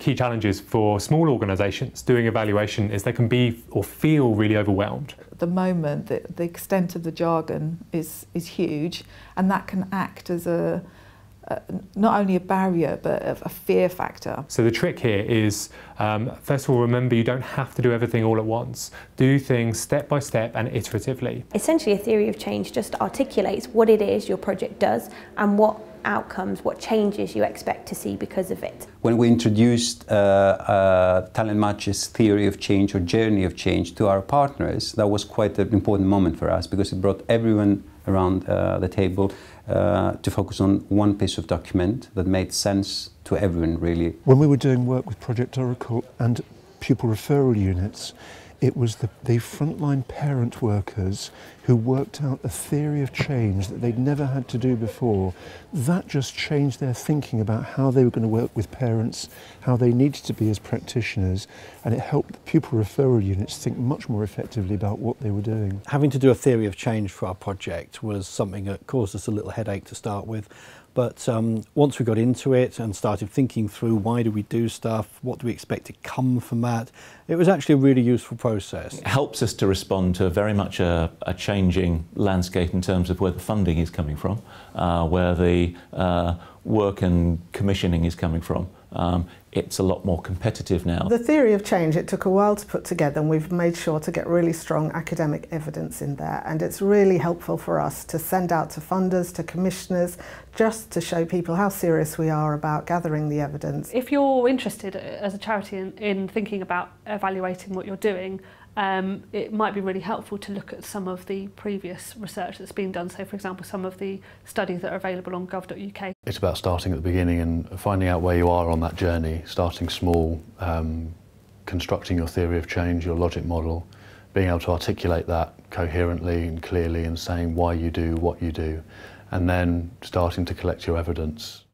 Key challenges for small organisations doing evaluation is they can be or feel really overwhelmed. At the moment, the extent of the jargon is huge, and that can act as not only a barrier but a fear factor. So the trick here is, first of all, remember you don't have to do everything all at once. Do things step by step and iteratively. Essentially, a theory of change just articulates what it is your project does and what outcomes, what changes you expect to see because of it. When we introduced Talent Match's theory of change or journey of change to our partners, that was quite an important moment for us because it brought everyone around the table to focus on one piece of document that made sense to everyone, really. When we were doing work with Project Oracle and pupil referral units, it was the frontline parent workers who worked out a theory of change that they'd never had to do before. That just changed their thinking about how they were going to work with parents, how they needed to be as practitioners, and it helped the pupil referral units think much more effectively about what they were doing. Having to do a theory of change for our project was something that caused us a little headache to start with. But once we got into it and started thinking through why do we do stuff, what do we expect to come from that, it was actually a really useful process. It helps us to respond to very much a changing landscape in terms of where the funding is coming from, where the work and commissioning is coming from. It's a lot more competitive now. The theory of change, it took a while to put together, and we've made sure to get really strong academic evidence in there, and it's really helpful for us to send out to funders, to commissioners, just to show people how serious we are about gathering the evidence. If you're interested as a charity in thinking about evaluating what you're doing, it might be really helpful to look at some of the previous research that's been done. So, for example, some of the studies that are available on gov.uk. It's about starting at the beginning and finding out where you are on that journey, starting small, constructing your theory of change, your logic model, being able to articulate that coherently and clearly and saying why you do what you do, and then starting to collect your evidence.